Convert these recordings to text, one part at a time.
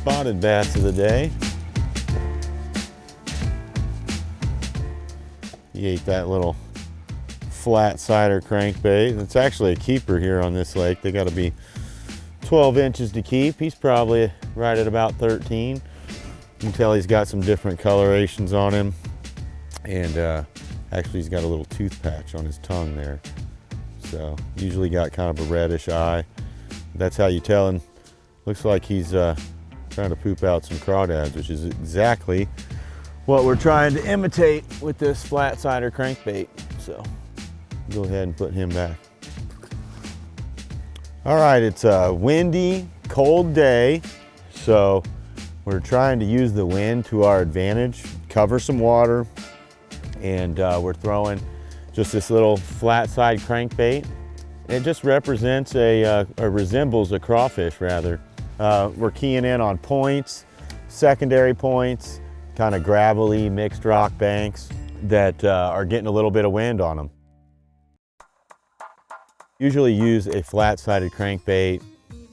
spotted bass of the day. He ate that little flat cider crankbait. It's actually a keeper here on this lake. They got to be 12 inches to keep. He's probably right at about 13. You can tell he's got some different colorations on him. And actually he's got a little tooth patch on his tongue there. So usually got kind of a reddish eye. That's how you tell him. Looks like he's trying to poop out some crawdads, which is exactly what we're trying to imitate with this flat cider crankbait. So go ahead and put him back. All right, it's a windy, cold day. So we're trying to use the wind to our advantage, cover some water, and we're throwing just this little flat side crankbait. It just represents or resembles a crawfish rather. We're keying in on points, secondary points, kind of gravelly mixed rock banks that are getting a little bit of wind on them. Usually use a flat-sided crankbait,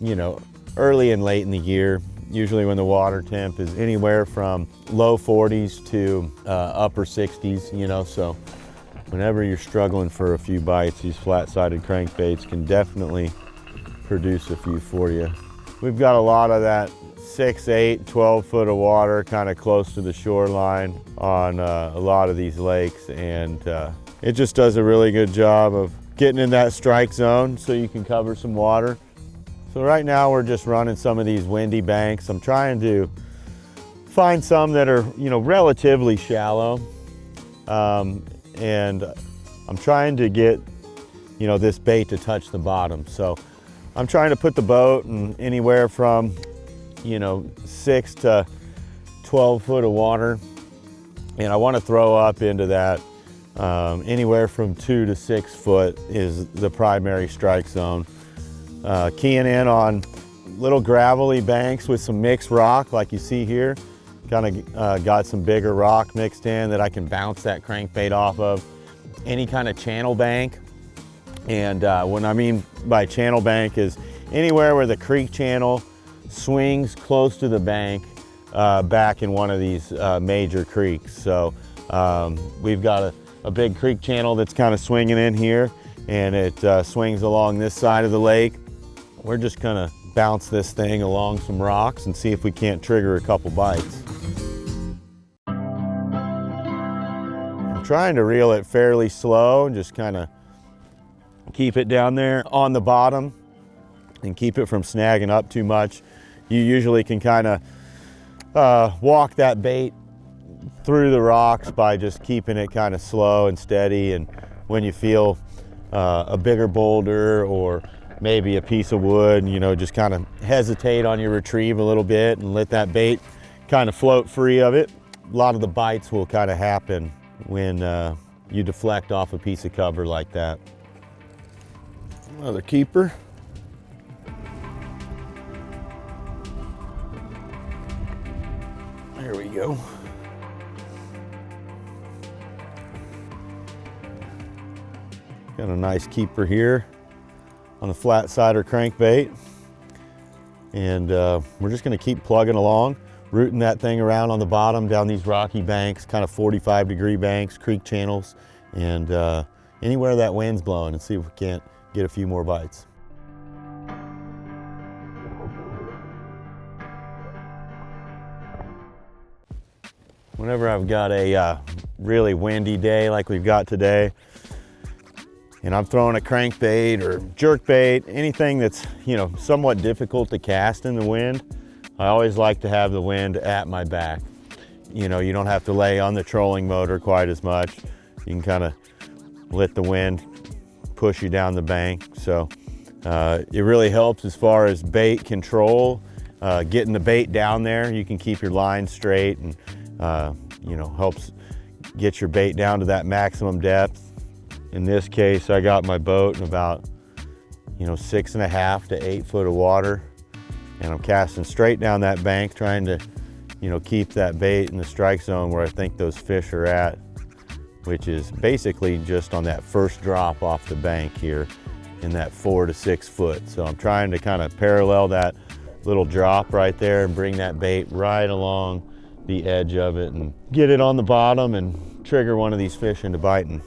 you know, early and late in the year, usually when the water temp is anywhere from low 40s to upper 60s, you know, so whenever you're struggling for a few bites, these flat-sided crankbaits can definitely produce a few for you. We've got a lot of that 6, 8, 12 foot of water kind of close to the shoreline on a lot of these lakes, and it just does a really good job of getting in that strike zone so you can cover some water. So right now we're just running some of these windy banks. I'm trying to find some that are, you know, relatively shallow, and I'm trying to get, you know, this bait to touch the bottom. So I'm trying to put the boat in anywhere from, you know, 6 to 12 foot of water. And I want to throw up into that anywhere from 2 to 6 foot is the primary strike zone. Keying in on little gravelly banks with some mixed rock like you see here. Kind of got some bigger rock mixed in that I can bounce that crankbait off of. Any kind of channel bank. And what I mean by channel bank is anywhere where the creek channel swings close to the bank back in one of these major creeks. So we've got a big creek channel that's kind of swinging in here, and it swings along this side of the lake. We're just gonna bounce this thing along some rocks and see if we can't trigger a couple bites. I'm trying to reel it fairly slow and just kind of keep it down there on the bottom and keep it from snagging up too much. You usually can kind of walk that bait through the rocks by just keeping it kind of slow and steady, and when you feel a bigger boulder or maybe a piece of wood, you know, just kind of hesitate on your retrieve a little bit and let that bait kind of float free of it. A lot of the bites will kind of happen when you deflect off a piece of cover like that. Another keeper. There we go. Got a nice keeper here on the flat cider crankbait. And we're just gonna keep plugging along, rooting that thing around on the bottom down these rocky banks, kind of 45-degree banks, creek channels, and anywhere that wind's blowing, and see if we can't get a few more bites. Whenever I've got a really windy day like we've got today, and I'm throwing a crankbait or jerkbait, anything that's, you know, somewhat difficult to cast in the wind, I always like to have the wind at my back. You know, you don't have to lay on the trolling motor quite as much. You can kind of let the wind push you down the bank. So it really helps as far as bait control, getting the bait down there. You can keep your line straight, and you know, helps get your bait down to that maximum depth. In this case, I got my boat in about, you know, 6.5 to 8 foot of water, and I'm casting straight down that bank, trying to, you know, keep that bait in the strike zone where I think those fish are at, which is basically just on that first drop off the bank here in that 4 to 6 foot. So I'm trying to kind of parallel that little drop right there and bring that bait right along the edge of it and get it on the bottom and trigger one of these fish into biting.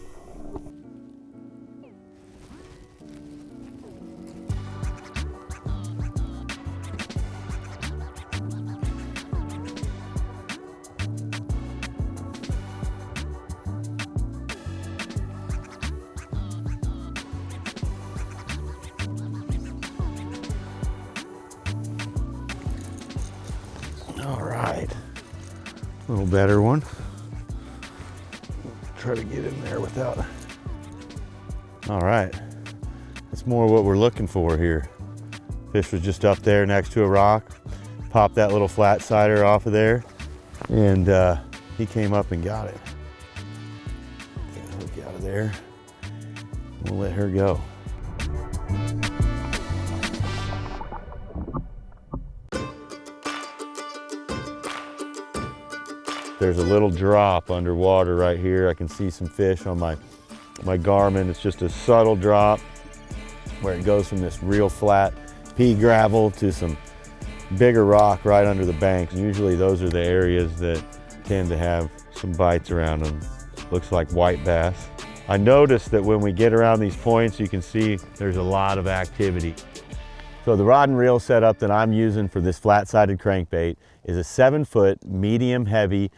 All right, a little better one. Try to get in there without. All right, that's more what we're looking for here. Fish was just up there next to a rock. Popped that little flat sider off of there, and he came up and got it. Get the hook out of there. We'll let her go. There's a little drop underwater right here. I can see some fish on my Garmin. It's just a subtle drop where it goes from this real flat pea gravel to some bigger rock right under the bank. And usually those are the areas that tend to have some bites around them. Looks like white bass. I noticed that when we get around these points, you can see there's a lot of activity. So the rod and reel setup that I'm using for this flat-sided crankbait is a 7-foot medium heavy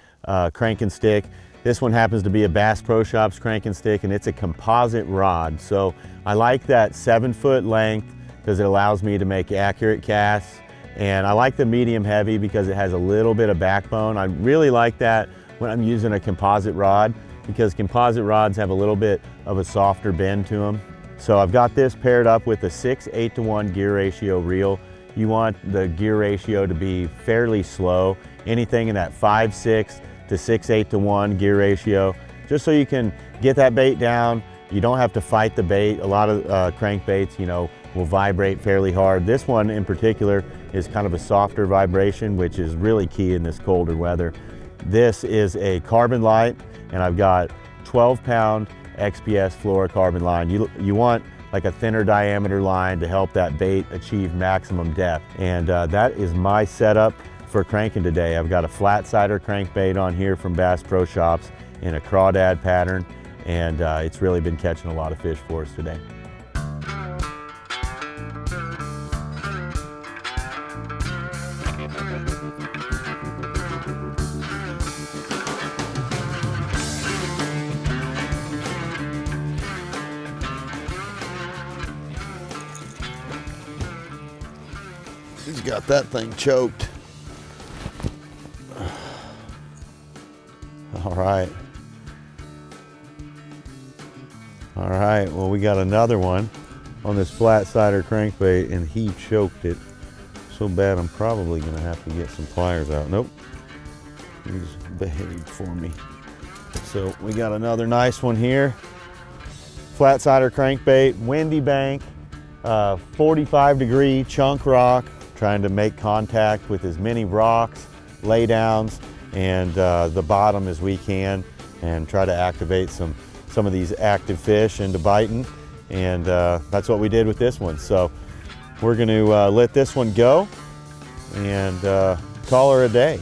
crank and stick. This one happens to be a Bass Pro Shops crank and stick, and it's a composite rod. So I like that 7-foot length because it allows me to make accurate casts. And I like the medium heavy because it has a little bit of backbone. I really like that when I'm using a composite rod because composite rods have a little bit of a softer bend to them. So I've got this paired up with a 6:8 gear ratio reel. You want the gear ratio to be fairly slow, anything in that 5/6 to 6:8 gear ratio, just so you can get that bait down. You don't have to fight the bait. A lot of crankbaits, you know, will vibrate fairly hard. This one in particular is kind of a softer vibration, which is really key in this colder weather. This is a carbon light, and I've got 12-pound XPS fluorocarbon line. You want like a thinner diameter line to help that bait achieve maximum depth. And that is my setup for cranking today. I've got a flat sider crankbait on here from Bass Pro Shops in a crawdad pattern, and it's really been catching a lot of fish for us today. He's got that thing choked. All right. All right, well, we got another one on this flat sider crankbait, and he choked it so bad I'm probably gonna have to get some pliers out. Nope, he's behaved for me. So we got another nice one here. Flat sider crankbait, windy bank, 45-degree chunk rock, trying to make contact with as many rocks, laydowns, and the bottom as we can, and try to activate some of these active fish into biting. And that's what we did with this one. So we're going to let this one go and call her a day.